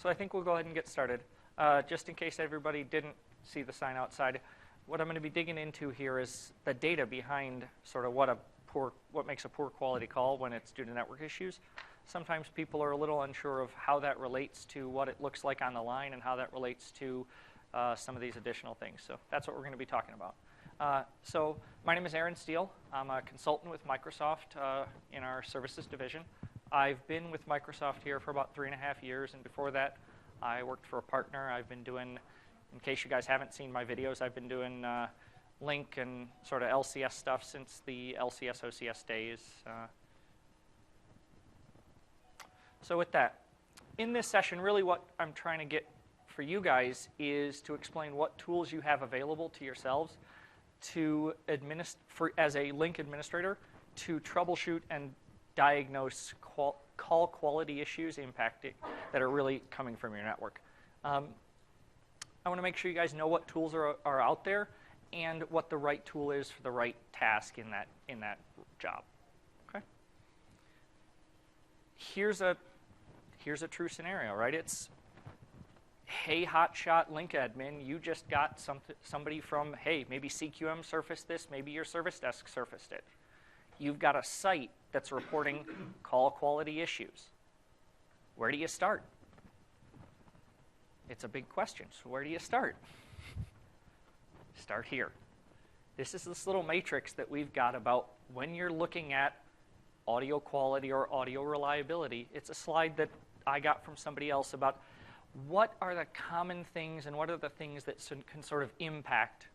So I think we'll go ahead and get started. Just in case everybody didn't see the sign outside, what I'm going to be digging into here is the data behind sort of what makes a poor quality call when it's due to network issues. Sometimes people are a little unsure of how that relates to what it looks like on the line and how that relates to some of these additional things. So that's what we're going to be talking about. So my name is Aaron Steele. I'm a consultant with Microsoft in our services division. I've been with Microsoft here for about 3.5 years, and before that, I worked for a partner. I've been doing, in case you guys haven't seen my videos, I've been doing Lync and sort of LCS stuff since the LCS OCS days. So with that, in this session, really what I'm trying to get for you guys is to explain what tools you have available to yourselves to as a Lync administrator to troubleshoot and diagnose call quality issues that are really coming from your network. I want to make sure you guys know what tools are out there and what the right tool is for the right task in that job. Okay. Here's a true scenario, right? It's, hey, hotshot Lync admin, you just got somebody from, hey, maybe CQM surfaced this, maybe your service desk surfaced it. You've got a site that's reporting call quality issues. Where do you start? It's a big question. So where do you start? Start here. This is this little matrix that we've got about when you're looking at audio quality or audio reliability. It's a slide that I got from somebody else about what are the common things and what are the things that can sort of impact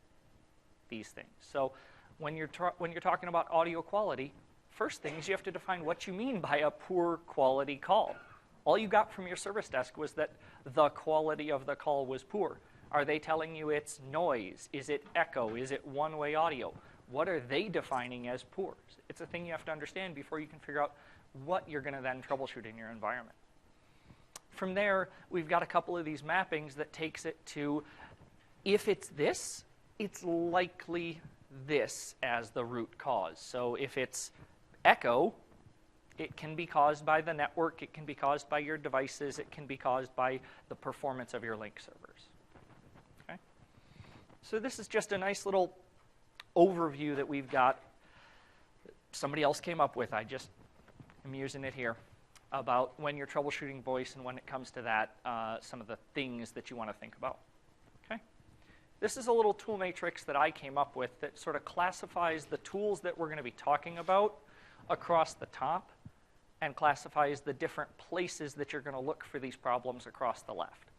these things. So when you're talking about audio quality, first thing is you have to define what you mean by a poor quality call. All you got from your service desk was that the quality of the call was poor. Are they telling you it's noise? Is it echo? Is it one-way audio? What are they defining as poor? It's a thing you have to understand before you can figure out what you're going to then troubleshoot in your environment. From there, we've got a couple of these mappings that takes it to, if it's this, it's likely this as the root cause. So if it's echo, it can be caused by the network, it can be caused by your devices, it can be caused by the performance of your Lync servers. Okay? So this is just a nice little overview that we've got. Somebody else came up with, I just am using it here, about when you're troubleshooting voice and when it comes to that, some of the things that you want to think about. Okay? This is a little tool matrix that I came up with that sort of classifies the tools that we're going to be talking about across the top and classifies the different places that you're going to look for these problems across the left.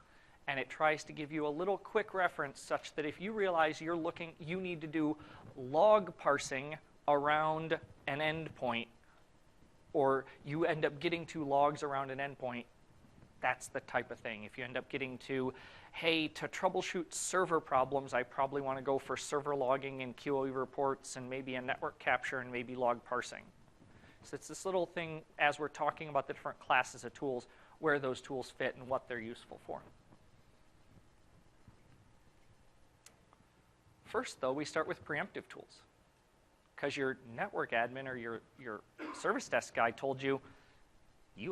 And it tries to give you a little quick reference such that if you realize you need to do log parsing around an endpoint, or you end up getting to logs around an endpoint, that's the type of thing. If you end up getting to, hey, to troubleshoot server problems, I probably want to go for server logging and QoE reports and maybe a network capture and maybe log parsing. So it's this little thing as we're talking about the different classes of tools, where those tools fit and what they're useful for. First, though, we start with preemptive tools. Because your network admin or your service desk guy told you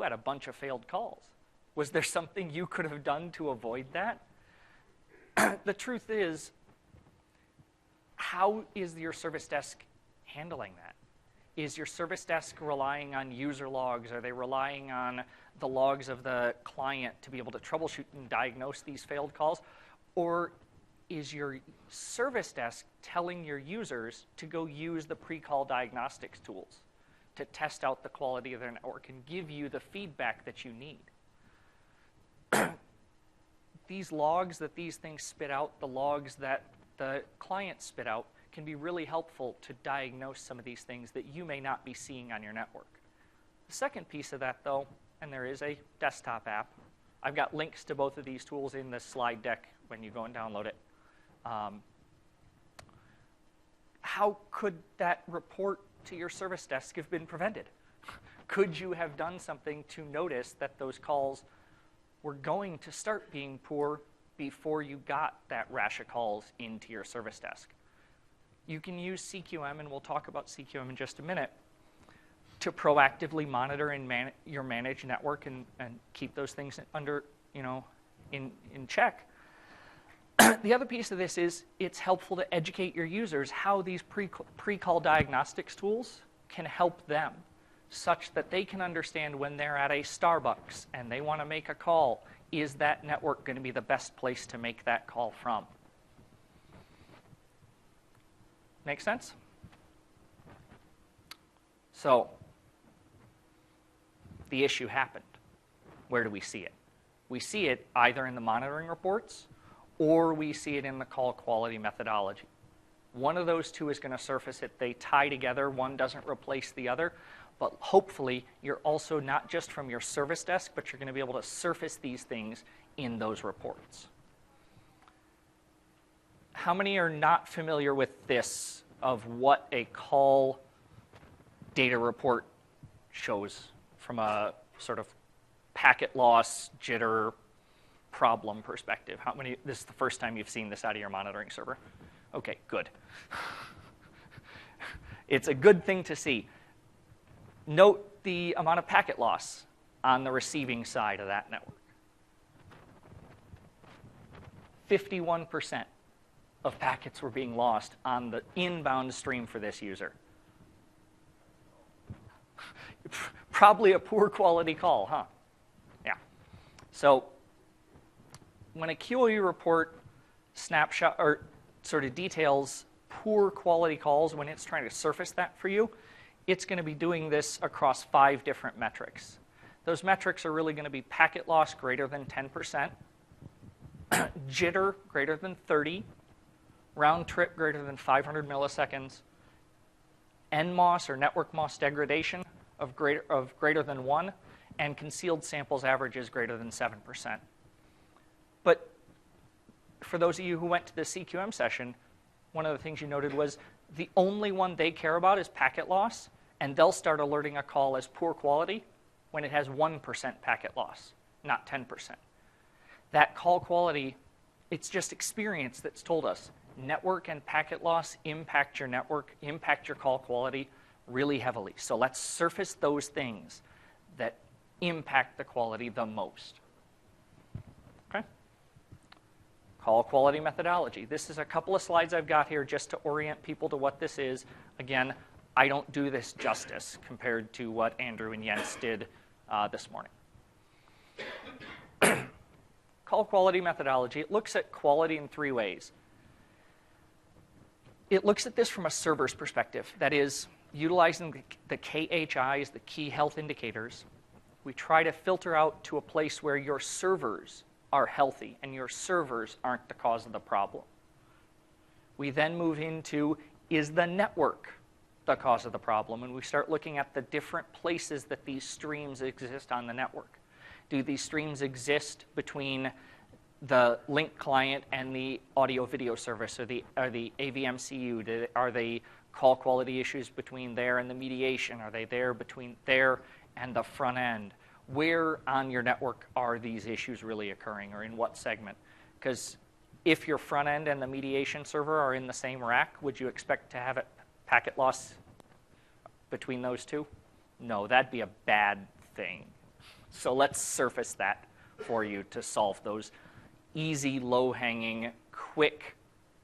had a bunch of failed calls. Was there something you could have done to avoid that? The truth is, how is your service desk handling that? Is your service desk relying on user logs? Are they relying on the logs of the client to be able to troubleshoot and diagnose these failed calls? Or is your service desk telling your users to go use the pre-call diagnostics tools to test out the quality of their network and give you the feedback that you need? These logs that these things spit out, the logs that the client spit out, can be really helpful to diagnose some of these things that you may not be seeing on your network. The second piece of that, though, and there is a desktop app. I've got links to both of these tools in this slide deck when you go and download it. How could that report to your service desk have been prevented? Could you have done something to notice that those calls were going to start being poor before you got that rash of calls into your service desk? You can use CQM, and we'll talk about CQM in just a minute. to proactively monitor and your managed network and keep those things under, in check. The other piece of this is it's helpful to educate your users how these pre-call diagnostics tools can help them, such that they can understand when they're at a Starbucks and they want to make a call, is that network going to be the best place to make that call from? Make sense? So, the issue happened. Where do we see it? We see it either in the monitoring reports or we see it in the call quality methodology. One of those two is going to surface it. They tie together. One doesn't replace the other. But hopefully, you're also not just from your service desk, but you're going to be able to surface these things in those reports. How many are not familiar with this, of what a call data report shows from a sort of packet loss, jitter, problem perspective? How many? This is the first time you've seen this out of your monitoring server? Okay, good. It's a good thing to see. Note the amount of packet loss on the receiving side of that network. 51% of packets were being lost on the inbound stream for this user. Probably a poor quality call, huh? Yeah. So when a QoE report snapshot or sort of details poor quality calls, when it's trying to surface that for you, it's going to be doing this across 5 different metrics. Those metrics are really going to be packet loss greater than 10%, jitter greater than 30, round trip greater than 500 milliseconds, NMOS or network MOS degradation of greater than 1, and concealed samples averages greater than 7%. But for those of you who went to the CQM session, one of the things you noted was the only one they care about is packet loss, and they'll start alerting a call as poor quality when it has 1% packet loss, not 10%. That call quality, it's just experience that's told us network and packet loss impact your network, impact your call quality really heavily. So let's surface those things that impact the quality the most. Okay? Call quality methodology. This is a couple of slides I've got here just to orient people to what this is. Again, I don't do this justice compared to what Andrew and Jens did this morning. Call quality methodology, it looks at quality in 3 ways. It looks at this from a server's perspective. That is, utilizing the KHIs, the key health indicators. We try to filter out to a place where your servers are healthy and your servers aren't the cause of the problem. We then move into, is the network the cause of the problem? And we start looking at the different places that these streams exist on the network. Do these streams exist between the Lync client and the audio-video service, or the AVMCU? Are they call quality issues between there and the mediation? Are they there between there and the front end? Where on your network are these issues really occurring, or in what segment? Because if your front end and the mediation server are in the same rack, would you expect to have a packet loss between those two? No, that'd be a bad thing. So let's surface that for you to solve those easy, low-hanging, quick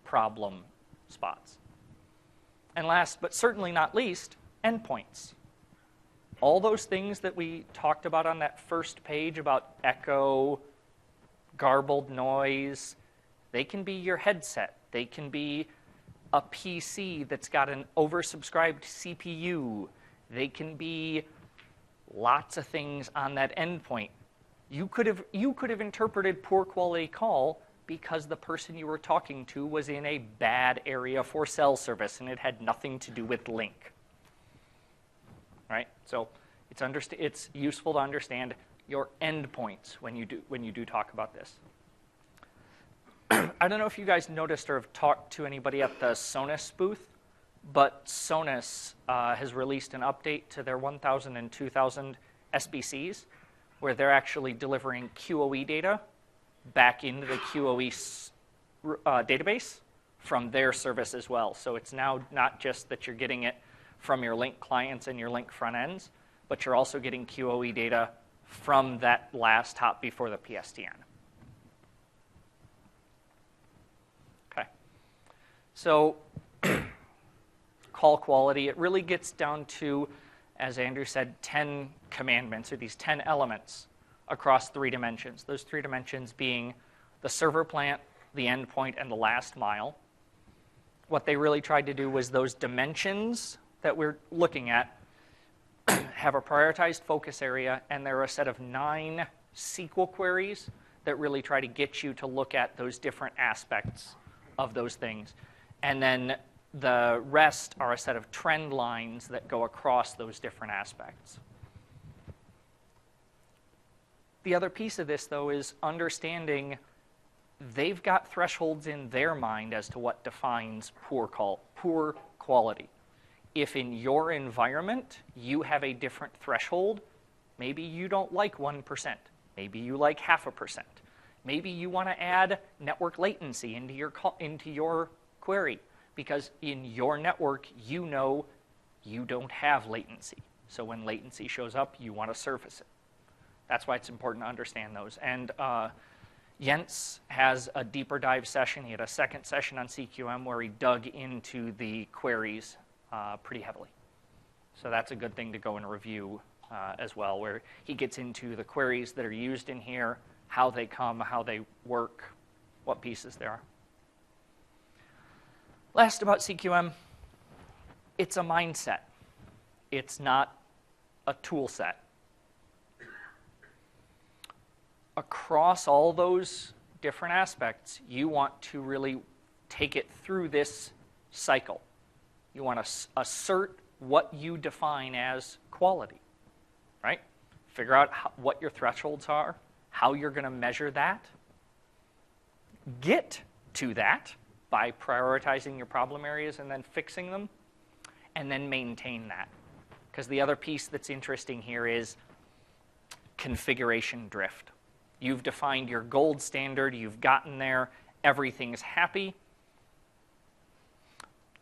problem spots. And last, but certainly not least, endpoints. All those things that we talked about on that first page about echo, garbled noise, they can be your headset. They can be a PC that's got an oversubscribed CPU. They can be lots of things on that endpoint. You could have interpreted poor quality call because the person you were talking to was in a bad area for cell service and it had nothing to do with Lync. Right? So it's useful to understand your endpoints when you do talk about this. I don't know if you guys noticed or have talked to anybody at the Sonos booth, but Sonos has released an update to their 1000 and 2000 SBCs where they're actually delivering QoE data back into the QoE database from their service as well. So it's now not just that you're getting it from your Lync clients and your Lync front ends, but you're also getting QoE data from that last hop before the PSTN. Okay. So call quality, it really gets down to, as Andrew said, 10 commandments, or these 10 elements across 3 dimensions. Those 3 dimensions being the server plant, the endpoint, and the last mile. What they really tried to do was those dimensions that we're looking at have a prioritized focus area, and there are a set of 9 SQL queries that really try to get you to look at those different aspects of those things. And then the rest are a set of trend lines that go across those different aspects. The other piece of this, though, is understanding they've got thresholds in their mind as to what defines poor quality. If in your environment you have a different threshold, maybe you don't like 1%, maybe you like 0.5%, maybe you want to add network latency into your query, because in your network you know you don't have latency. So when latency shows up, you want to surface it. That's why it's important to understand those. And Jens has a deeper dive session. He had a second session on CQM where he dug into the queries pretty heavily. So that's a good thing to go and review as well, where he gets into the queries that are used in here, how they come, how they work, what pieces there are. Last about CQM, it's a mindset. It's not a tool set. Across all those different aspects, you want to really take it through this cycle. You want to assert what you define as quality, right? Figure out what your thresholds are, how you're going to measure that. Get to that by prioritizing your problem areas and then fixing them, and then maintain that. Because the other piece that's interesting here is configuration drift. You've defined your gold standard, you've gotten there, everything's happy.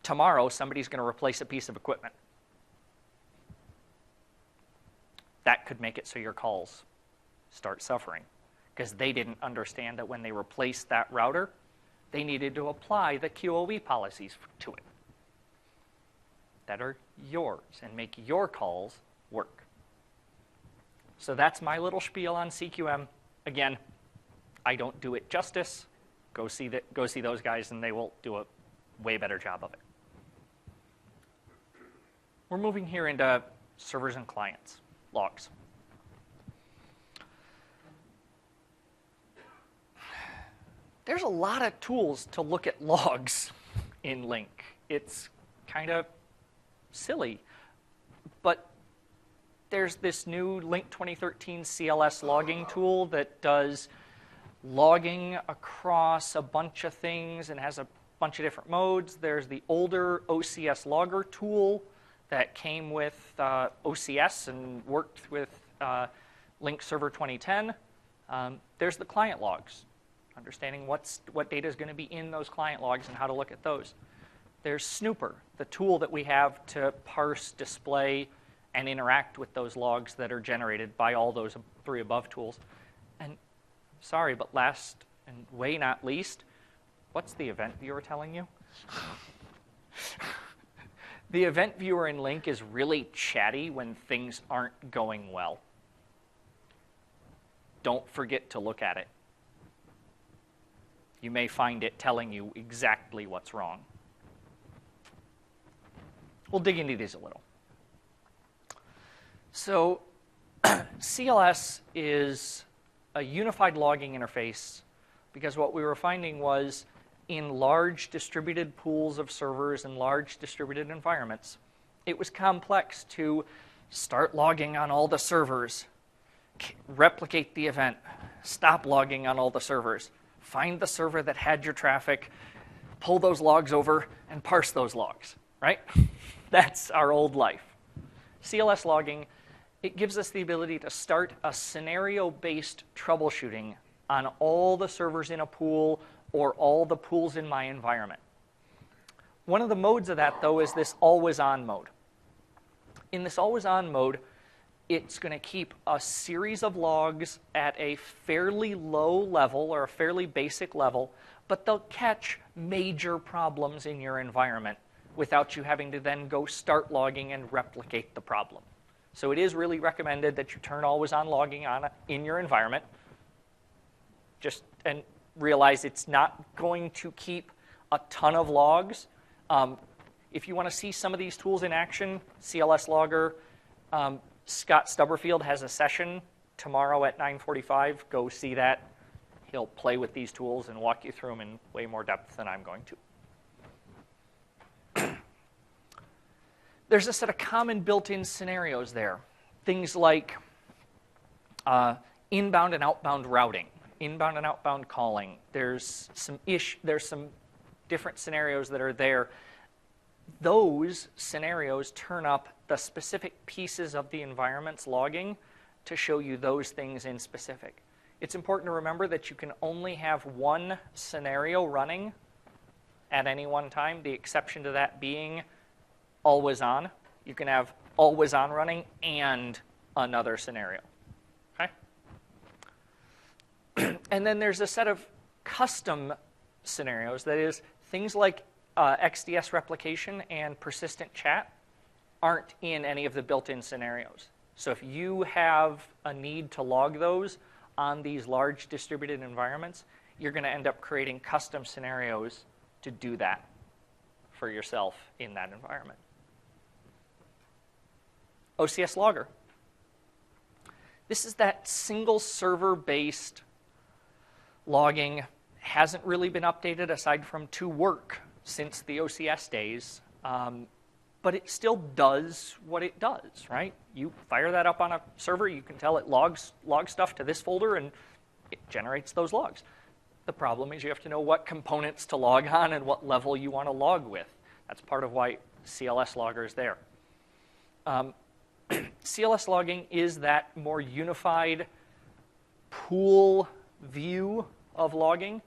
Tomorrow, somebody's going to replace a piece of equipment. That could make it so your calls start suffering, because they didn't understand that when they replaced that router, they needed to apply the QoE policies to it that are yours and make your calls work. So that's my little spiel on CQM. Again, I don't do it justice. Go see those guys, and they will do a way better job of it. We're moving here into servers and clients, logs. There's a lot of tools to look at logs in Lync. It's kind of silly, but there's this new Lync 2013 CLS logging tool that does logging across a bunch of things and has a bunch of different modes. There's the older OCS logger tool that came with OCS and worked with Lync Server 2010. There's the client logs, understanding what data is going to be in those client logs and how to look at those. There's Snooper, the tool that we have to parse, display, and interact with those logs that are generated by all those 3 above tools. And sorry, but last and way not least, what's the event viewer telling you? The event viewer in Lync is really chatty when things aren't going well. Don't forget to look at it. You may find it telling you exactly what's wrong. We'll dig into these a little. So CLS is a unified logging interface, because what we were finding was in large distributed pools of servers and large distributed environments, it was complex to start logging on all the servers, replicate the event, stop logging on all the servers, find the server that had your traffic, pull those logs over, and parse those logs, right? That's our old life. CLS logging, it gives us the ability to start a scenario-based troubleshooting on all the servers in a pool or all the pools in my environment. One of the modes of that, though, is this always-on mode. In this always-on mode, it's going to keep a series of logs at a fairly low level or a fairly basic level, but they'll catch major problems in your environment without you having to then go start logging and replicate the problem. So it is really recommended that you turn always-on logging on in your environment. And realize it's not going to keep a ton of logs. If you want to see some of these tools in action, CLS Logger, Scott Stubberfield has a session tomorrow at 9:45. Go see that. He'll play with these tools and walk you through them in way more depth than I'm going to. There's a set of common built-in scenarios there. Things like inbound and outbound routing, inbound and outbound calling. There's some different scenarios that are there. Those scenarios turn up the specific pieces of the environment's logging to show you those things in specific. It's important to remember that you can only have one scenario running at any one time, the exception to that being always on. You can have always on running and another scenario. Okay? And then there's a set of custom scenarios, that is, things like XDS replication and persistent chat aren't in any of the built-in scenarios. So if you have a need to log those on these large distributed environments, you're going to end up creating custom scenarios to do that for yourself in that environment. OCS Logger. This is that single server-based logging. Hasn't really been updated aside from to work since the OCS days, but it still does what it does, right? You fire that up on a server, you can tell it logs stuff to this folder, and it generates those logs. The problem is you have to know what components to log on and what level you want to log with. That's part of why CLS Logger is there. CLS logging is that more unified pool view of logging.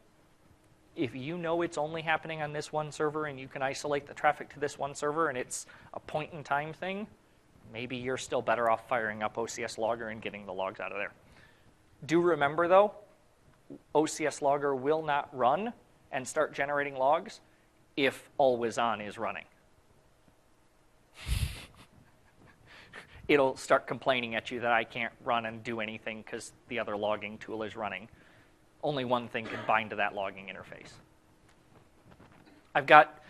If you know it's only happening on this one server and you can isolate the traffic to this one server and it's a point-in-time thing, maybe you're still better off firing up OCS Logger and getting the logs out of there. Do remember, though, OCS Logger will not run and start generating logs if always on is running. It'll start complaining at you that I can't run and do anything because the other logging tool is running. Only one thing can bind to that logging interface. I've got,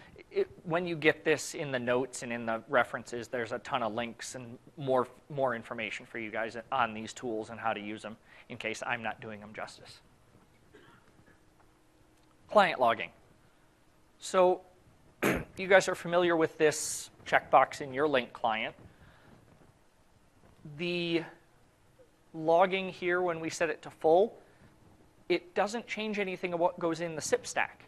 when you get this in the notes and in the references, there's a ton of links and more information for you guys on these tools and how to use them in case I'm not doing them justice. Client logging. So you guys are familiar with this checkbox in your Lync client. The logging here, when we set it to full, it doesn't change anything of what goes in the SIP stack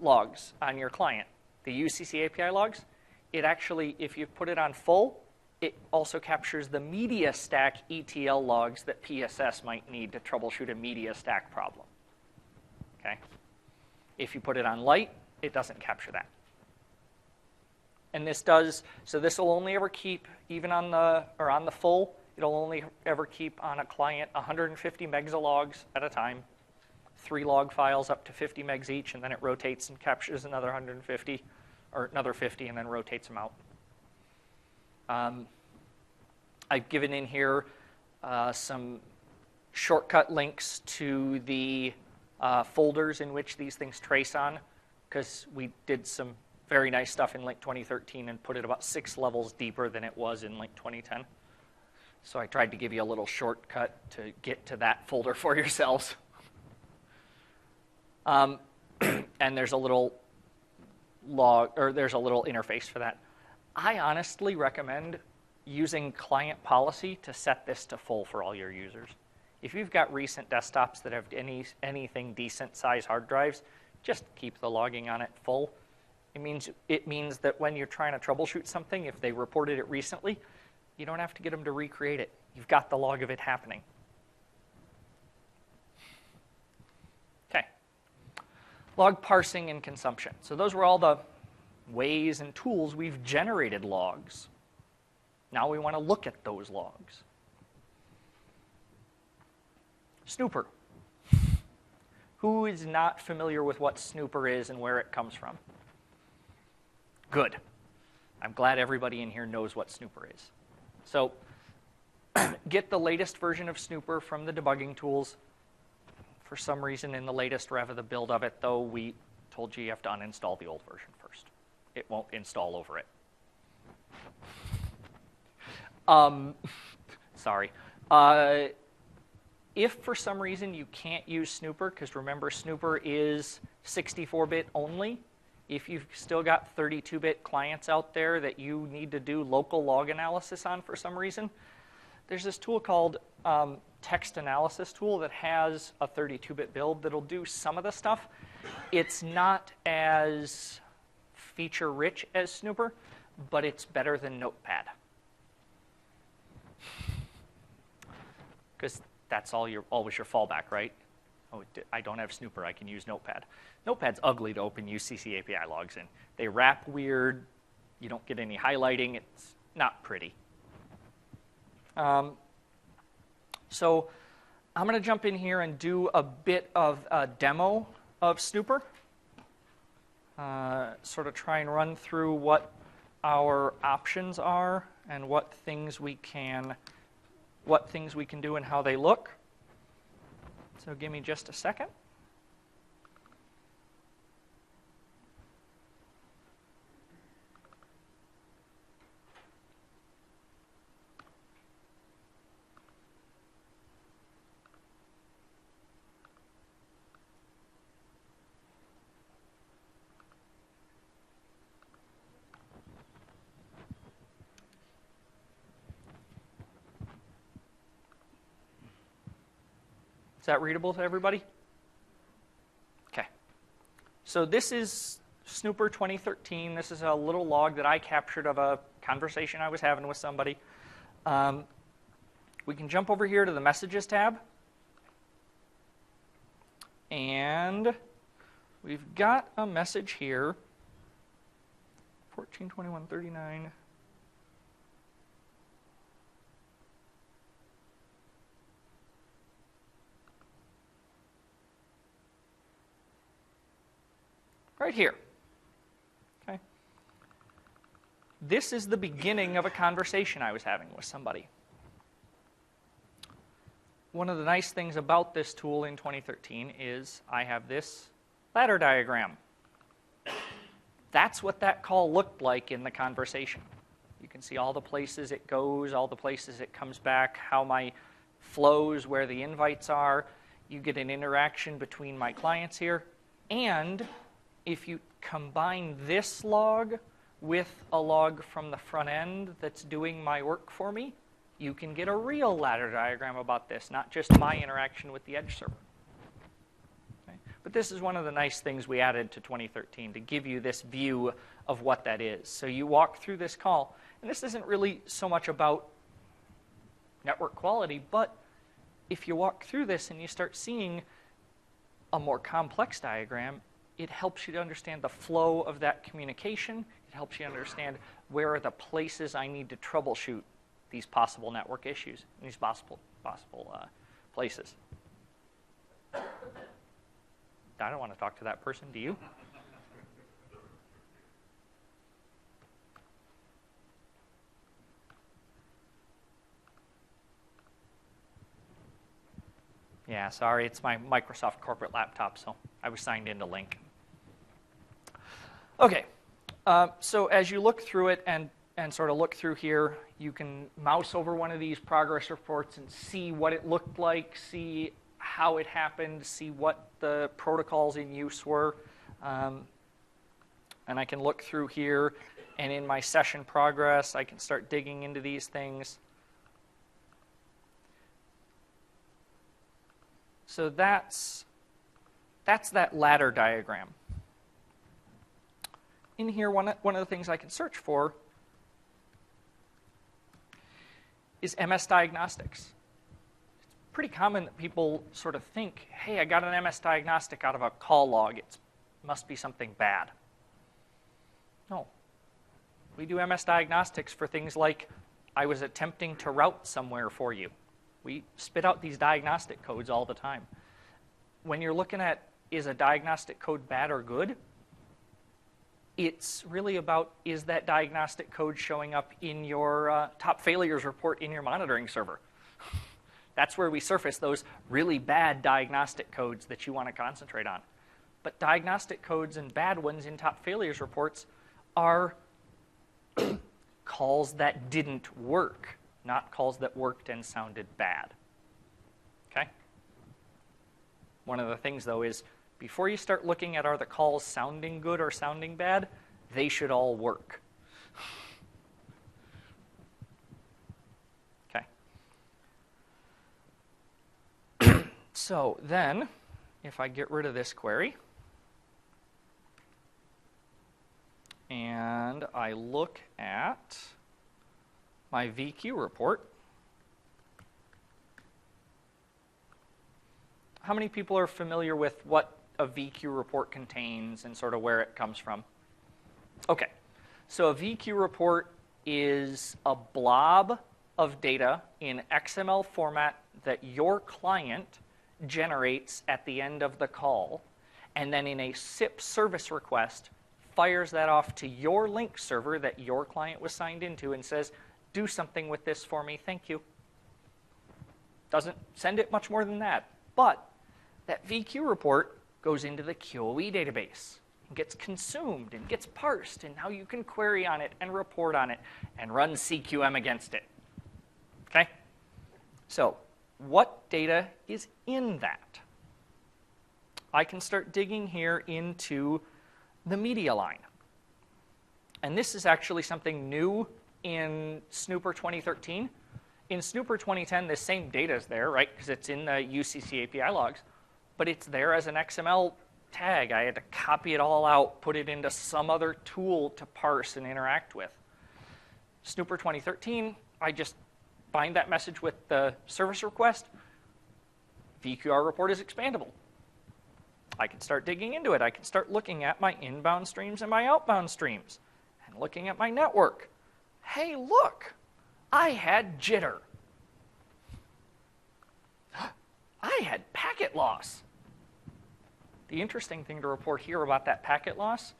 logs on your client. The UCC API logs, it actually, if you put it on full, it also captures the media stack ETL logs that PSS might need to troubleshoot a media stack problem. Okay? If you put it on light, it doesn't capture that. And this does, so this will only ever keep, even on the full, it'll only ever keep on a client 150 megs of logs at a time, 3 log files up to 50 megs each, and then it rotates and captures another 150, or another 50, and then rotates them out. I've given in here some shortcut links to the folders in which these things trace on, because we did some very nice stuff in Lync 2013 and put it about 6 levels deeper than it was in Lync 2010. So I tried to give you a little shortcut to get to that folder for yourselves. And there's a little log, or there's a little interface for that. I honestly recommend using client policy to set this to full for all your users. If you've got recent desktops that have anything decent size hard drives, just keep the logging on it full. It means that when you're trying to troubleshoot something, if they reported it recently, you don't have to get them to recreate it. You've got the log of it happening. Okay. Log parsing and consumption. So those were all the ways and tools we've generated logs. Now we want to look at those logs. Snooper. Who is not familiar with what snooper is and where it comes from? Good. I'm glad everybody in here knows what snooper is. So get the latest version of snooper from the debugging tools. For some reason, in the latest rev of the build of it, though, we told you have to uninstall the old version first. It won't install over it. Sorry. If for some reason you can't use snooper, because remember snooper is 64-bit only, if you've still got 32-bit clients out there that you need to do local log analysis on for some reason, there's this tool called text analysis tool that has a 32-bit build that'll do some of the stuff. It's not as feature-rich as snooper, but it's better than Notepad. Because that's always your fallback, right? Oh, I don't have snooper, I can use Notepad. Notepad's ugly to open UCC API logs in. They wrap weird, you don't get any highlighting, it's not pretty. So I'm going to jump in here and do a bit of a demo of snooper. Sort of try and run through what our options are and what things we can do and how they look. So give me just a second. Is that readable to everybody? Okay. So this is Snooper 2013. This is a little log that I captured of a conversation I was having with somebody. We can jump over here to the Messages tab. And we've got a message here, 142139. Right here. Okay. This is the beginning of a conversation I was having with somebody. One of the nice things about this tool in 2013 is I have this ladder diagram. That's what that call looked like in the conversation. You can see all the places it goes, all the places it comes back, how my flows, where the invites are. You get an interaction between my clients here. And if you combine this log with a log from the front end that's doing my work for me, you can get a real ladder diagram about this, not just my interaction with the edge server. Okay? But this is one of the nice things we added to 2013 to give you this view of what that is. So you walk through this call, and this isn't really so much about network quality, but if you walk through this and you start seeing a more complex diagram, it helps you to understand the flow of that communication. It helps you understand where are the places I need to troubleshoot these possible network issues, these possible places. I don't want to talk to that person, do you? Yeah, sorry, it's my Microsoft corporate laptop, so I was signed into Lync. Okay, so as you look through it and sort of look through here, you can mouse over one of these progress reports and see what it looked like, see how it happened, see what the protocols in use were. And I can look through here, and in my session progress, I can start digging into these things. So that's that ladder diagram. In here, one of the things I can search for is MS diagnostics. It's pretty common that people sort of think, hey, I got an MS diagnostic out of a call log. It must be something bad. No. We do MS diagnostics for things like I was attempting to route somewhere for you. We spit out these diagnostic codes all the time. When you're looking at, is a diagnostic code bad or good? It's really about, is that diagnostic code showing up in your top failures report in your monitoring server? That's where we surface those really bad diagnostic codes that you want to concentrate on. But diagnostic codes and bad ones in top failures reports are calls that didn't work, not calls that worked and sounded bad. Okay? One of the things, though, is before you start looking at are the calls sounding good or sounding bad, they should all work. Okay. So then, if I get rid of this query, and I look at my VQ report, how many people are familiar with what a VQ report contains and sort of where it comes from? Okay, so a VQ report is a blob of data in XML format that your client generates at the end of the call, and then in a SIP service request, fires that off to your Lync server that your client was signed into and says, do something with this for me, thank you. Doesn't send it much more than that. But that VQ report goes into the QoE database and gets consumed and gets parsed, and now you can query on it and report on it and run CQM against it. Okay? So what data is in that? I can start digging here into the media line. And this is actually something new in Snooper 2013. In Snooper 2010, this same data is there, right? Because it's in the UCC API logs. But it's there as an XML tag. I had to copy it all out, put it into some other tool to parse and interact with. Snooper 2013, I just bind that message with the service request. VQR report is expandable. I can start digging into it. I can start looking at my inbound streams and my outbound streams and looking at my network. Hey, look, I had jitter. I had packet loss. The interesting thing to report here about that packet loss,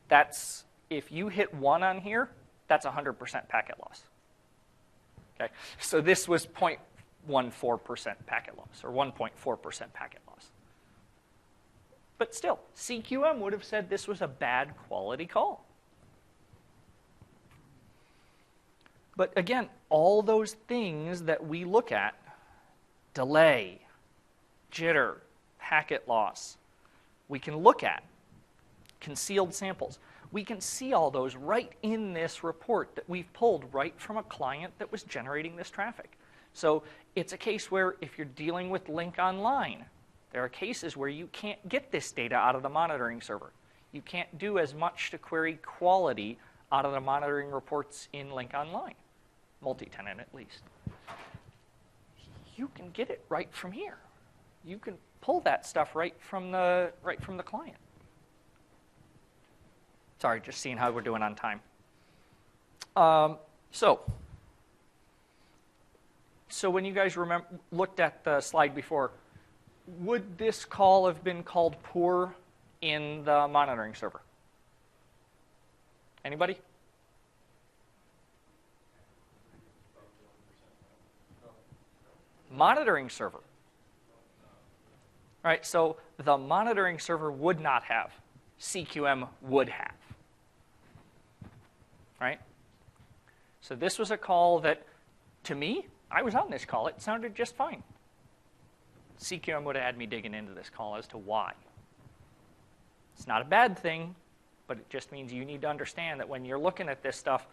that's if you hit 1 on here, that's 100% packet loss. Okay, so this was 0.14% packet loss or 1.4% packet loss. But still, CQM would have said this was a bad quality call. But again, all those things that we look at, delay, jitter, packet loss, we can look at concealed samples. We can see all those right in this report that we've pulled right from a client that was generating this traffic. So it's a case where if you're dealing with Lync Online, there are cases where you can't get this data out of the monitoring server. You can't do as much to query quality out of the monitoring reports in Lync Online, multi-tenant at least. You can get it right from here. You can pull that stuff right from the client. Sorry, just seeing how we're doing on time. So when you guys looked at the slide before, would this call have been called poor in the monitoring server? Anybody? Monitoring server. All right, so the monitoring server would not have. CQM would have. Right? So this was a call that, to me, I was on this call. It sounded just fine. CQM would have had me digging into this call as to why. It's not a bad thing, but it just means you need to understand that when you're looking at this stuff,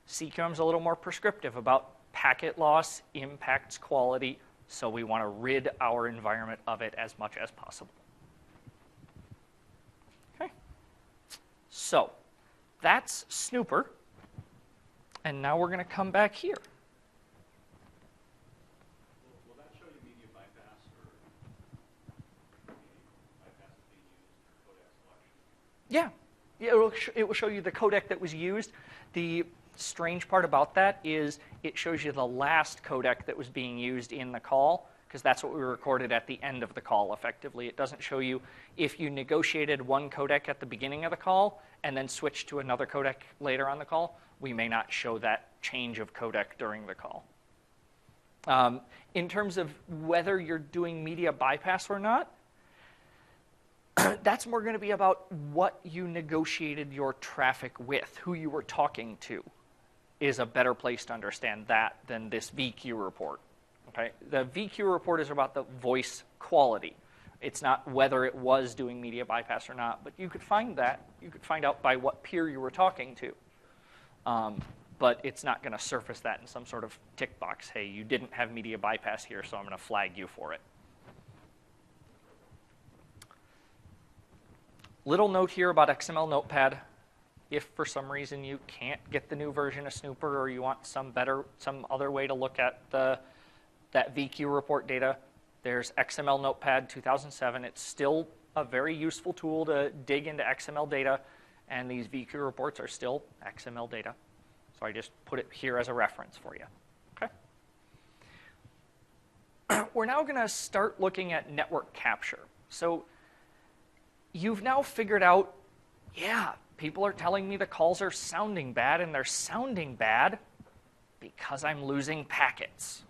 CQM's a little more prescriptive about packet loss impacts quality, so we want to rid our environment of it as much as possible. Okay. So that's Snooper. And now we're going to come back here. Will that show you media bypass or bypass is being used or codec selection? Yeah, it will show you the codec that was used. strange part about that is it shows you the last codec that was being used in the call, because that's what we recorded at the end of the call, effectively. It doesn't show you if you negotiated one codec at the beginning of the call and then switched to another codec later on the call. We may not show that change of codec during the call. In terms of whether you're doing media bypass or not, that's more going to be about what you negotiated your traffic with, who you were talking to is a better place to understand that than this VQ report. Okay? The VQ report is about the voice quality. It's not whether it was doing media bypass or not, but you could find that. You could find out by what peer you were talking to. But it's not going to surface that in some sort of tick box. Hey, you didn't have media bypass here, so I'm going to flag you for it. Little note here about XML Notepad. If for some reason you can't get the new version of Snooper or you want some other way to look at that VQ report data, there's XML Notepad 2007. It's still a very useful tool to dig into XML data, and these VQ reports are still XML data. So I just put it here as a reference for you. Okay. We're now going to start looking at network capture. So you've now figured out, yeah, people are telling me the calls are sounding bad, and they're sounding bad because I'm losing packets.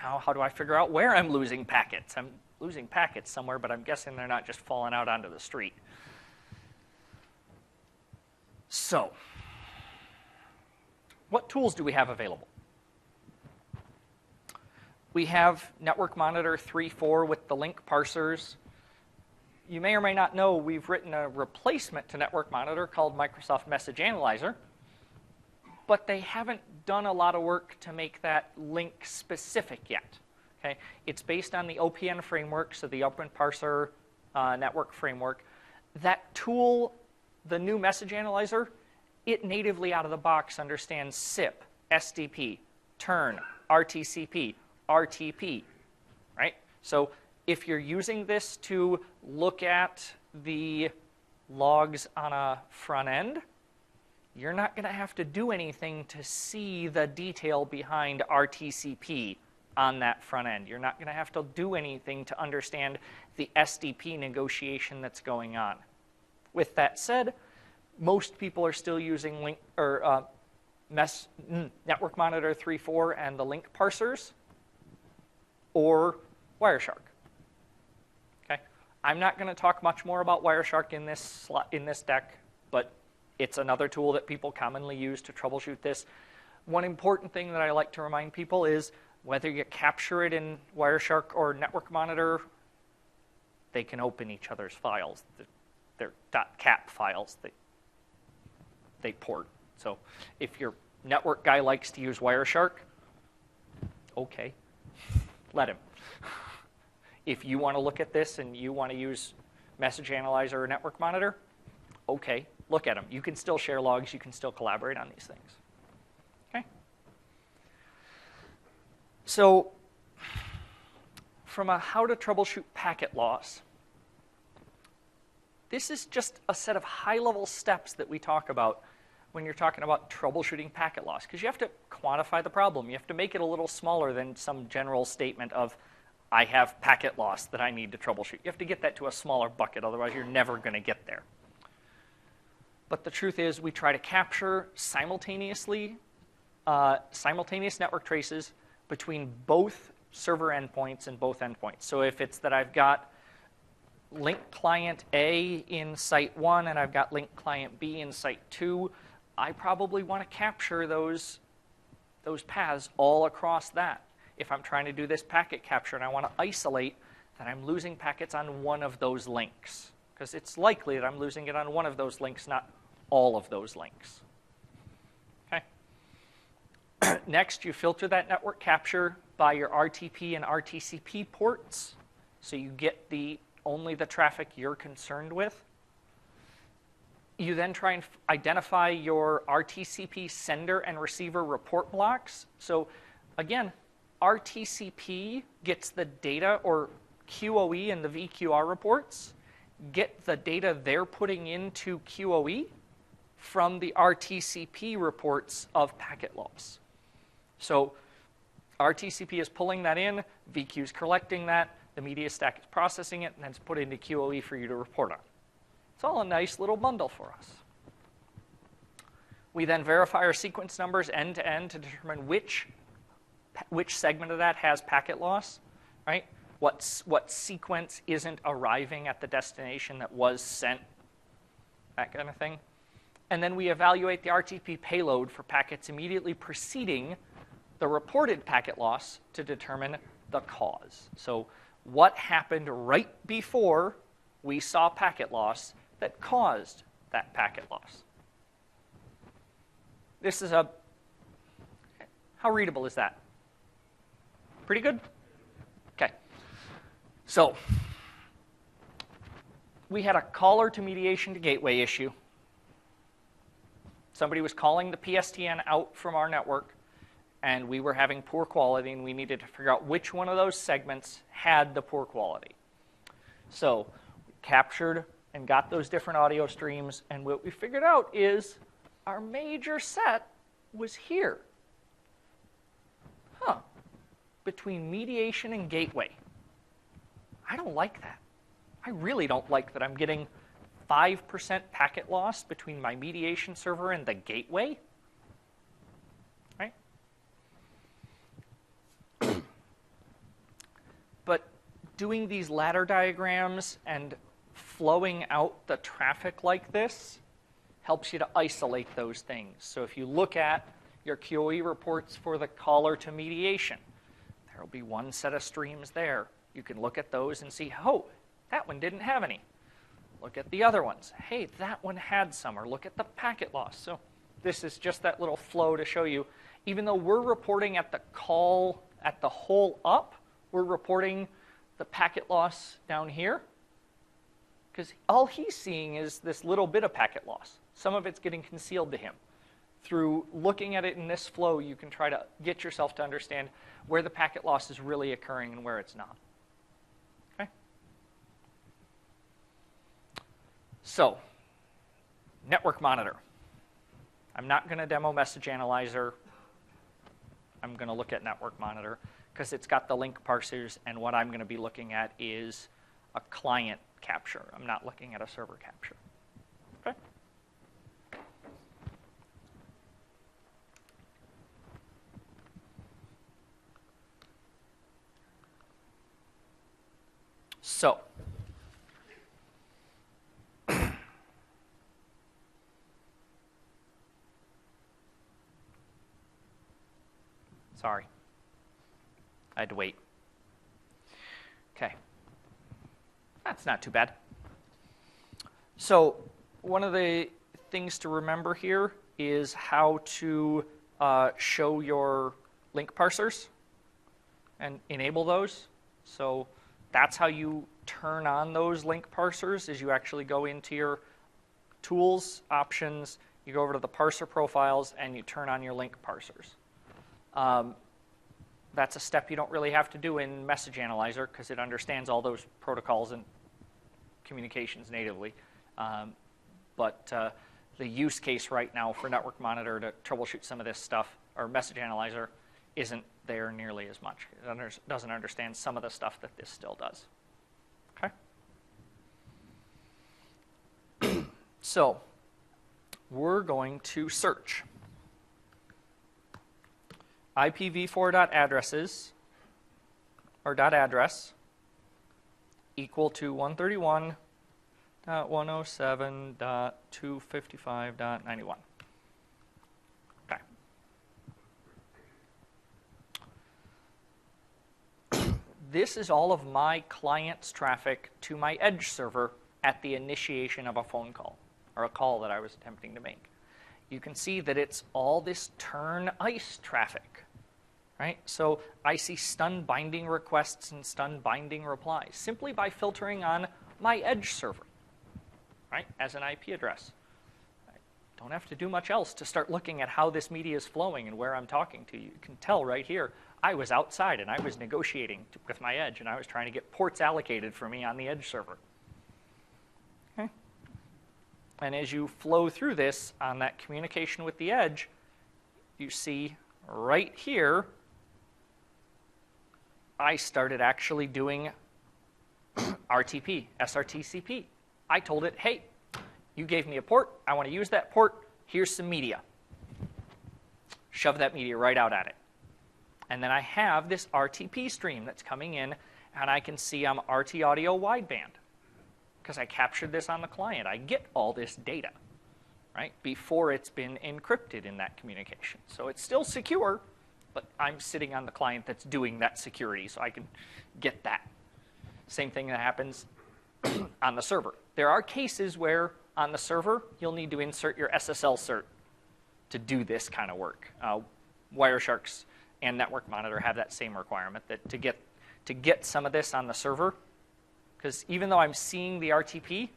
Now, how do I figure out where I'm losing packets? I'm losing packets somewhere, but I'm guessing they're not just falling out onto the street. So, what tools do we have available? We have Network Monitor 3.4 with the Lync parsers. You may or may not know we've written a replacement to Network Monitor called Microsoft Message Analyzer, but they haven't done a lot of work to make that Lync specific yet. Okay? It's based on the OPN framework, so the Open Parser network framework. That tool, the new Message Analyzer, it natively out of the box understands SIP, SDP, turn, RTCP, RTP, right? So if you're using this to look at the logs on a front end, you're not going to have to do anything to see the detail behind RTCP on that front end. You're not going to have to do anything to understand the SDP negotiation that's going on. With that said, most people are still using Network Monitor 3.4 and the Lync parsers or Wireshark. Okay, I'm not going to talk much more about Wireshark in this deck, but it's another tool that people commonly use to troubleshoot this. One important thing that I like to remind people is whether you capture it in Wireshark or Network Monitor, they can open each other's files. They're .cap files. They port. So if your network guy likes to use Wireshark, okay, let him. If you want to look at this and you want to use Message Analyzer or Network Monitor, okay, look at them. You can still share logs. You can still collaborate on these things. Okay. So from a how to troubleshoot packet loss, this is just a set of high-level steps that we talk about when you're talking about troubleshooting packet loss, because you have to quantify the problem. You have to make it a little smaller than some general statement of, I have packet loss that I need to troubleshoot. You have to get that to a smaller bucket, otherwise you're never going to get there. But the truth is we try to capture simultaneous network traces between both server endpoints and both endpoints. So if it's that I've got Lync client A in site 1 and I've got Lync client B in site 2, I probably want to capture those paths all across that. If I'm trying to do this packet capture and I want to isolate that I'm losing packets on one of those links, because it's likely that I'm losing it on one of those links, not all of those links. Okay. Next, you filter that network capture by your RTP and RTCP ports, so you get only the traffic you're concerned with. You then try and identify your RTCP sender and receiver report blocks. So again, RTCP gets the data, or QoE and the VQR reports get the data they're putting into QoE from the RTCP reports of packet loss. So RTCP is pulling that in, VQ is collecting that, the media stack is processing it, and then it's put into QoE for you to report on. It's all a nice little bundle for us. We then verify our sequence numbers end to end to determine which segment of that has packet loss, right? What sequence isn't arriving at the destination that was sent, that kind of thing. And then we evaluate the RTP payload for packets immediately preceding the reported packet loss to determine the cause. So what happened right before we saw packet loss that caused that packet loss? This is how readable is that? Pretty good? Okay. So we had a caller to mediation to gateway issue. Somebody was calling the PSTN out from our network, and we were having poor quality, and we needed to figure out which one of those segments had the poor quality. So we captured and got those different audio streams, and what we figured out is our major set was here. Between mediation and gateway. I don't like that. I really don't like that I'm getting 5% packet loss between my mediation server and the gateway. Right? But doing these ladder diagrams and flowing out the traffic like this helps you to isolate those things. So if you look at your QoE reports for the caller to mediation, there will be one set of streams there. You can look at those and see, oh, that one didn't have any. Look at the other ones. Hey, that one had some, or look at the packet loss. So this is just that little flow to show you, even though we're reporting at the call, at the whole up, we're reporting the packet loss down here, because all he's seeing is this little bit of packet loss. Some of it's getting concealed to him. Through looking at it in this flow, you can try to get yourself to understand where the packet loss is really occurring and where it's not. Okay? So, network monitor. I'm not going to demo message analyzer. I'm going to look at network monitor because it's got the link parsers, and what I'm going to be looking at is a client capture. I'm not looking at a server capture. Okay? So, sorry, I had to wait. Okay, that's not too bad. So, one of the things to remember here is how to show your link parsers and enable those. So, that's how you turn on those link parsers, is you actually go into your tools, options, you go over to the parser profiles, and you turn on your link parsers. That's a step you don't really have to do in Message Analyzer because it understands all those protocols and communications natively. But the use case right now for Network Monitor to troubleshoot some of this stuff, or Message Analyzer, isn't there nearly as much. It doesn't understand some of the stuff that this still does. Okay? So, we're going to search IPv4.addresses, or .address, equal to 131.107.255.91. Okay. This is all of my client's traffic to my edge server at the initiation of a phone call, or a call that I was attempting to make. You can see that it's all this turn ICE traffic, right? So I see stun binding requests and stun binding replies simply by filtering on my edge server, right, as an IP address. I don't have to do much else to start looking at how this media is flowing and where I'm talking to you. You can tell right here, I was outside and I was negotiating with my edge, and I was trying to get ports allocated for me on the edge server. Okay. And as you flow through this on that communication with the edge, you see right here, I started actually doing RTP, SRTCP. I told it, hey, you gave me a port. I want to use that port. Here's some media. Shove that media right out at it. And then I have this RTP stream that's coming in, and I can see I'm RT audio wideband because I captured this on the client. I get all this data, right, before it's been encrypted in that communication. So it's still secure, but I'm sitting on the client that's doing that security, so I can get that. Same thing that happens on the server. There are cases where on the server, you'll need to insert your SSL cert to do this kind of work. Wiresharks and Network Monitor have that same requirement, that to get some of this on the server, because even though I'm seeing the RTP,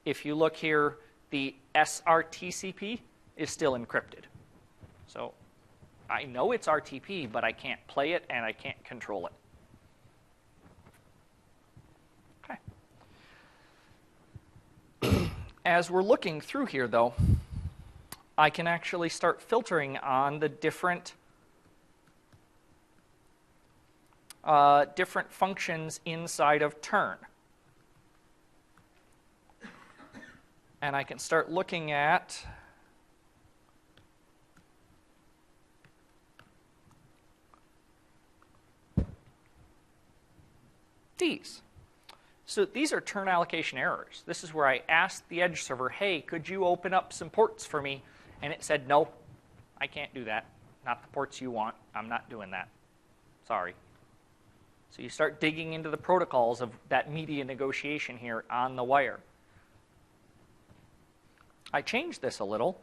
if you look here, the SRTCP is still encrypted. So I know it's RTP, but I can't play it and I can't control it. Okay. As we're looking through here, though, I can actually start filtering on the different functions inside of turn. And I can start looking at these. So these are turn allocation errors. This is where I asked the edge server, hey, could you open up some ports for me? And it said, no, I can't do that. Not the ports you want. I'm not doing that. Sorry. So you start digging into the protocols of that media negotiation here on the wire. I changed this a little.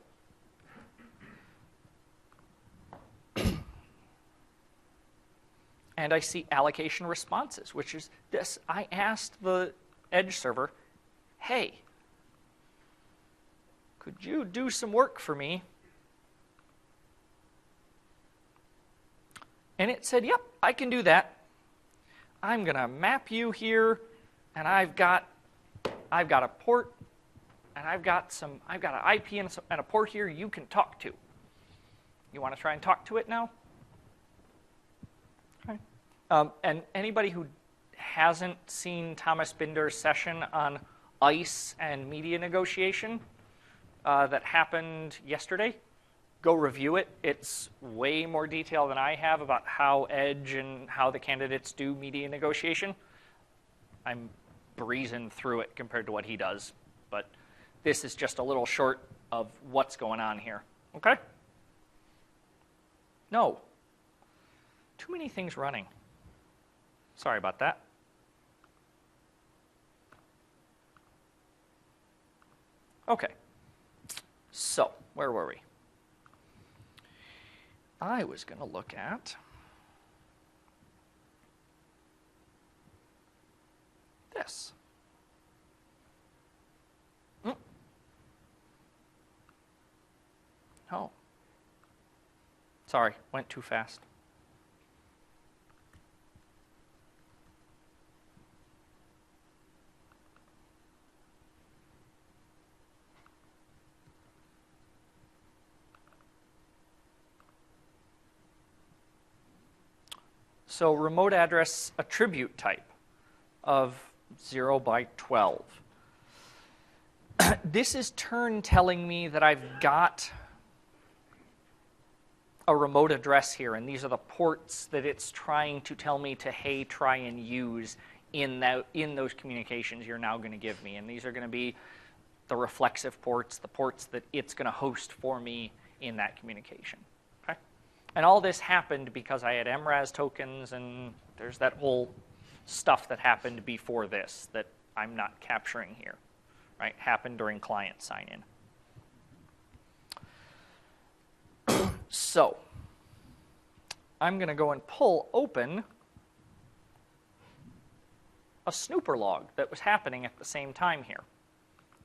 And I see allocation responses, which is this. I asked the edge server, hey, could you do some work for me? And it said, yep, I can do that. I'm going to map you here, and I've got a port, and I've got an IP and a port here you can talk to. You want to try and talk to it now? Okay. And anybody who hasn't seen Thomas Binder's session on ICE and media negotiation that happened yesterday, go review it. It's way more detail than I have about how Edge and how the candidates do media negotiation. I'm breezing through it compared to what he does, but this is just a little short of what's going on here. Okay? No. Too many things running. Sorry about that. Okay. So, where were we? I was going to look at this. Oh. Sorry, went too fast. So remote address attribute type of 0 by 12. This is turn telling me that I've got a remote address here, and these are the ports that it's trying to tell me to, hey, try and use in those communications you're now going to give me. And these are going to be the reflexive ports, the ports that it's going to host for me in that communication. Okay? And all this happened because I had MRAS tokens, and there's that whole stuff that happened before this that I'm not capturing here. Right? Happened during client sign-in. So, I'm going to go and pull open a snooper log that was happening at the same time here.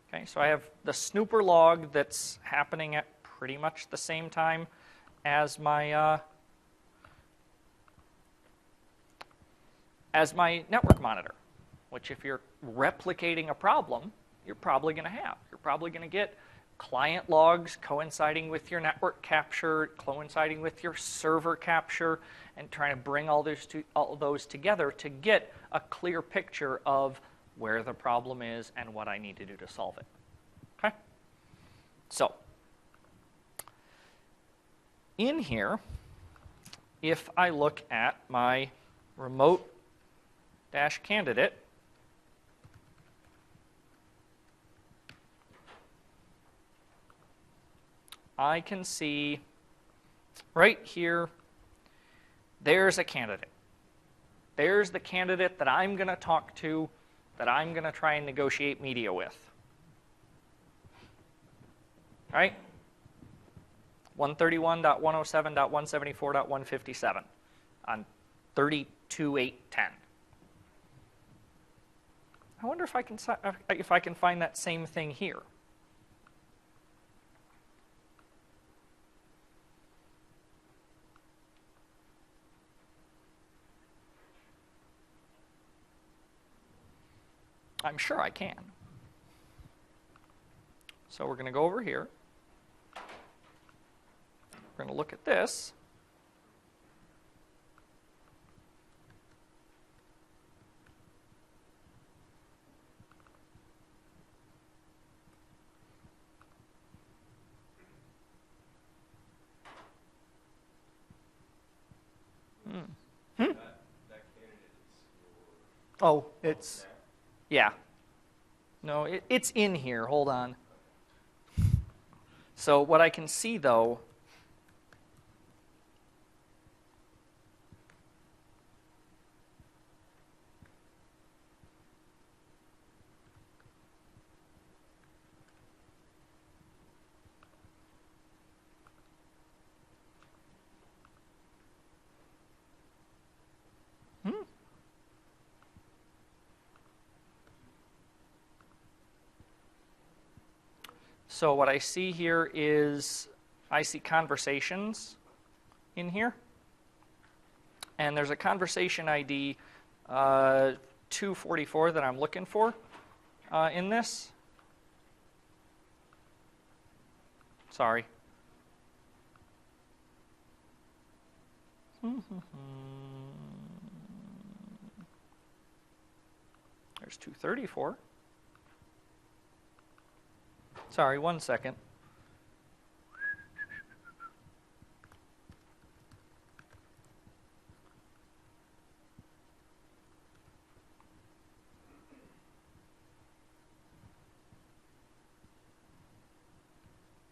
Okay, so I have the snooper log that's happening at pretty much the same time as my network monitor, which if you're replicating a problem, you're probably going to have. You're probably going to get client logs coinciding with your network capture, coinciding with your server capture, and trying to bring all those together to get a clear picture of where the problem is and what I need to do to solve it. Okay? So, in here, if I look at my remote dash candidate, I can see right here, there's a candidate. There's the candidate that I'm going to talk to, that I'm going to try and negotiate media with. Right? 131.107.174.157 on 32.8.10. I wonder if I can find that same thing here. I'm sure I can. So we're going to go over here. We're going to look at this. That candidate is your... Oh, it's... Yeah. No, it's in here. Hold on. So what I can see, though, so what I see here is I see conversations in here. And there's a conversation ID 244 that I'm looking for in this. Sorry. There's 234. Sorry, 1 second.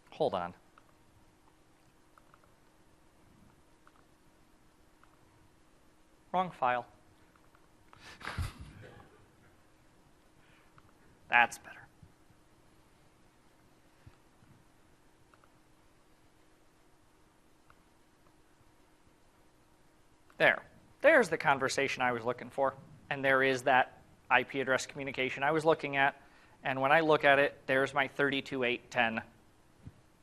Hold on. Wrong file. That's better. There's the conversation I was looking for. And there is that IP address communication I was looking at. And when I look at it, there's my 32.8.10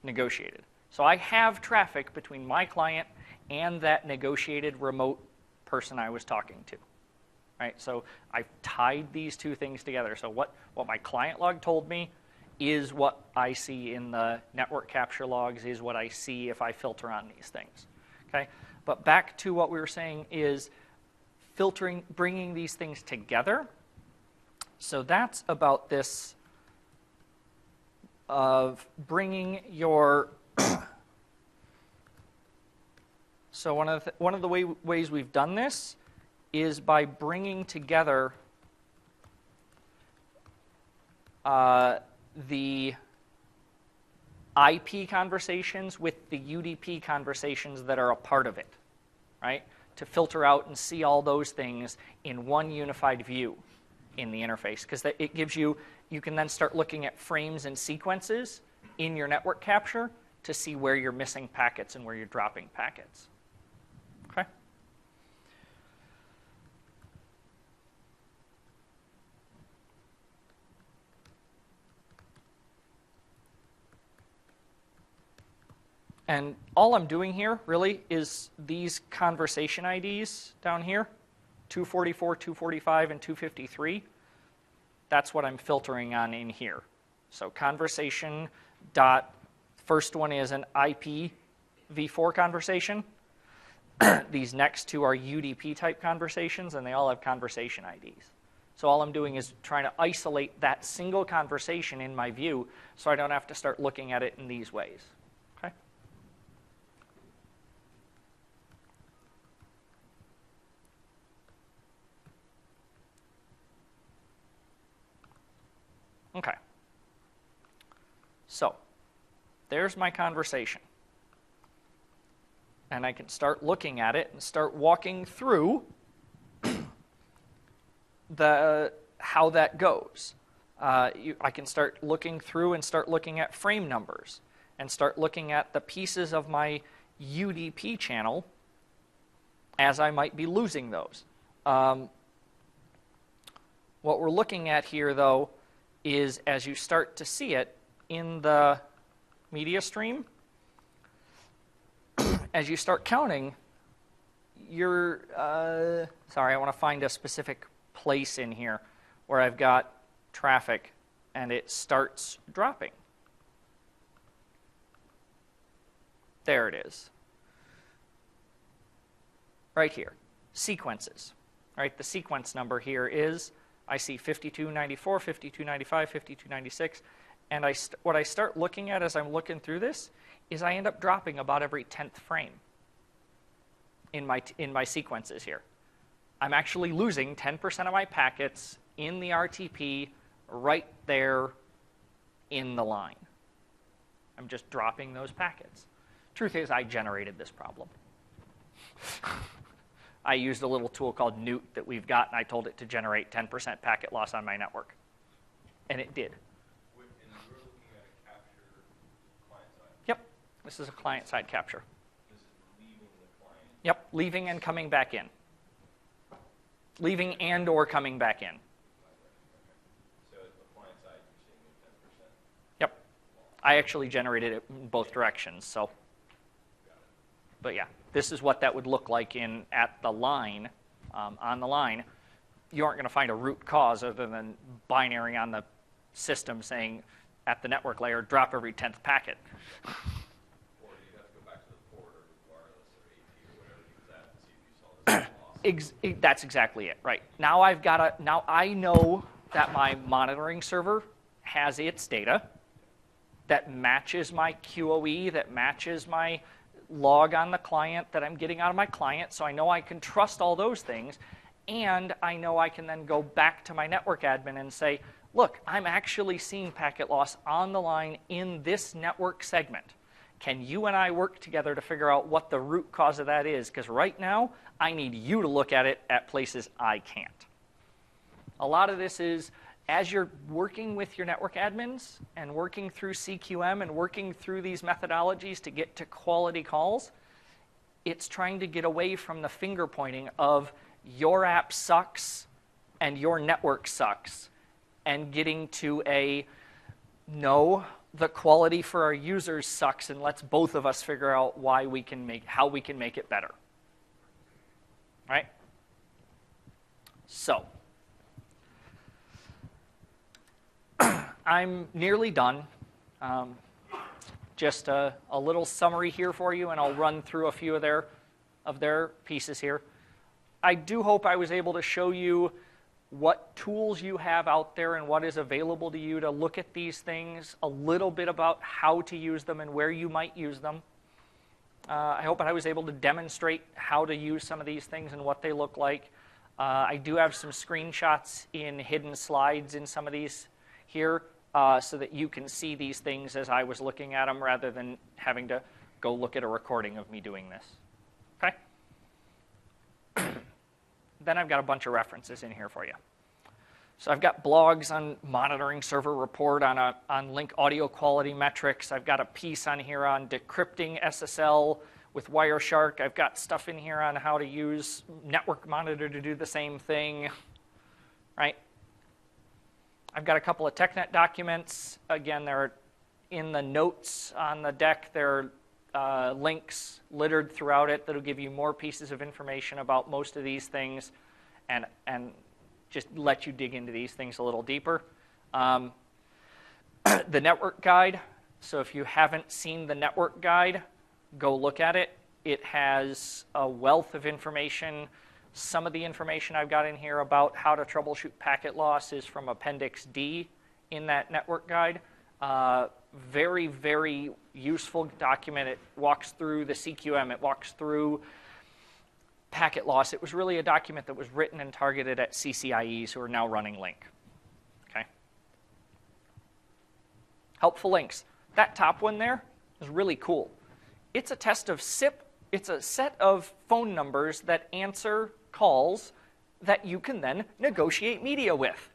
negotiated. So I have traffic between my client and that negotiated remote person I was talking to. Right? So I've tied these two things together. So what my client log told me is what I see in the network capture logs, is what I see if I filter on these things. Okay? But back to what we were saying is filtering, bringing these things together. So that's about this of bringing your... So one of the ways we've done this is by bringing together the IP conversations with the UDP conversations that are a part of it, right? To filter out and see all those things in one unified view in the interface, because it gives you can then start looking at frames and sequences in your network capture to see where you're missing packets and where you're dropping packets. Okay? And all I'm doing here, really, is these conversation IDs down here, 244, 245, and 253. that's what I'm filtering on in here. So conversation dot, first one is an IPv4 conversation. These next two are UDP type conversations, and they all have conversation IDs. So all I'm doing is trying to isolate that single conversation in my view so I don't have to start looking at it in these ways. Okay? Okay. So there's my conversation. And I can start looking at it and start walking through how that goes. I can start looking through and start looking at frame numbers and start looking at the pieces of my UDP channel as I might be losing those. What we're looking at here, though, is as you start to see it in the media stream, as you start counting, you're, sorry, I want to find a specific place in here where I've got traffic and it starts dropping. There it is. Right here, sequences. Right, the sequence number here is, I see 5294, 5295, 5296, and what I start looking at as I'm looking through this is I end up dropping about every 10th frame in my sequences here. I'm actually losing 10% of my packets in the RTP right there in the line. I'm just dropping those packets. Truth is, I generated this problem. I used a little tool called Newt that we've got, and I told it to generate 10% packet loss on my network. And it did. And we're looking at a capture client side. Yep. This is a client-side capture. This is leaving the client. Yep, leaving and coming back in. Leaving and or coming back in. Okay. So at the client side, you're seeing a 10%. Yep. I actually generated it in both directions, so. Got it. But yeah, this is what that would look like at the line, on the line. You aren't going to find a root cause other than binary on the system saying at the network layer, drop every 10th packet. Or you'd have to go back to the port or wireless or AP or whatever you use that and see if you saw this loss. That's exactly it, right. Now I know that my monitoring server has its data that matches my QoE, that matches my log on the client that I'm getting out of my client, so I know I can trust all those things, and I know I can then go back to my network admin and say, look, I'm actually seeing packet loss on the line in this network segment. Can you and I work together to figure out what the root cause of that is? Because right now, I need you to look at it at places I can't. A lot of this is, as you're working with your network admins and working through CQM and working through these methodologies to get to quality calls, it's trying to get away from the finger pointing of your app sucks and your network sucks, and getting to no, the quality for our users sucks, and let's both of us figure out how we can make it better. Right? So, I'm nearly done. Just a little summary here for you, and I'll run through a few of their pieces here. I do hope I was able to show you what tools you have out there and what is available to you to look at these things, a little bit about how to use them and where you might use them. I hope I was able to demonstrate how to use some of these things and what they look like. I do have some screenshots in hidden slides in some of these here so that you can see these things as I was looking at them rather than having to go look at a recording of me doing this. Okay? Then I've got a bunch of references in here for you. So I've got blogs on monitoring server report on Lync audio quality metrics. I've got a piece on here on decrypting SSL with Wireshark. I've got stuff in here on how to use Network Monitor to do the same thing, right? I've got a couple of TechNet documents. Again, they're in the notes on the deck. There are links littered throughout it that'll give you more pieces of information about most of these things. And just let you dig into these things a little deeper. The network guide. So if you haven't seen the network guide, go look at it. It has a wealth of information. Some of the information I've got in here about how to troubleshoot packet loss is from Appendix D in that network guide. Very, very useful document. It walks through the CQM. It walks through packet loss. It was really a document that was written and targeted at CCIEs who are now running Lync. Okay. Helpful links. That top one there is really cool. It's a test of SIP. It's a set of phone numbers that answer calls that you can then negotiate media with.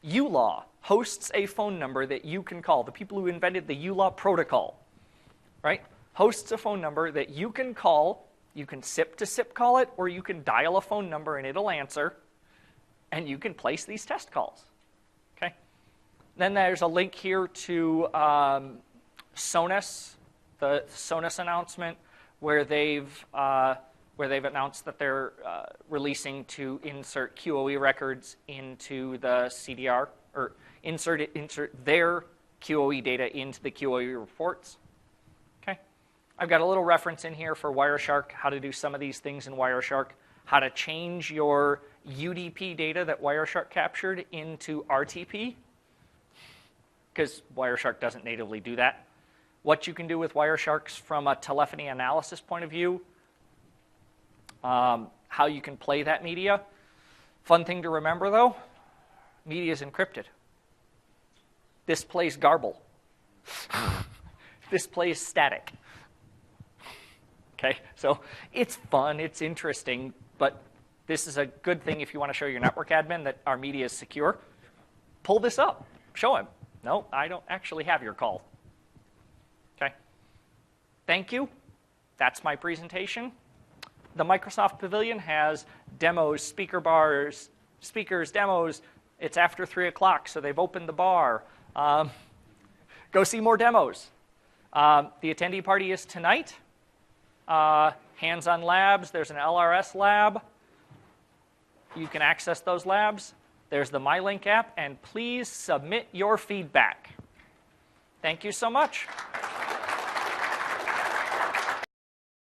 ULaw hosts a phone number that you can call. The people who invented the ULaw protocol, right, hosts a phone number that you can call. You can SIP to SIP call it, or you can dial a phone number and it'll answer, and you can place these test calls. Okay. Then there's a link here to Sonus, the Sonus announcement, where they've announced that they're releasing to insert QoE records into the CDR, or insert their QoE data into the QoE reports. Okay, I've got a little reference in here for Wireshark, how to do some of these things in Wireshark, how to change your UDP data that Wireshark captured into RTP, because Wireshark doesn't natively do that. What you can do with Wiresharks from a telephony analysis point of view, how you can play that media. Fun thing to remember, though, media is encrypted. This plays garble. This plays static. Okay, so it's fun, it's interesting, but this is a good thing if you want to show your network admin that our media is secure. Pull this up, show him. No, I don't actually have your call. Okay, thank you. That's my presentation. The Microsoft Pavilion has demos, speaker bars, speakers, demos. It's after 3 o'clock, so they've opened the bar. Go see more demos. The attendee party is tonight. Hands-on labs. There's an LRS lab. You can access those labs. There's the MyLink app, and please submit your feedback. Thank you so much.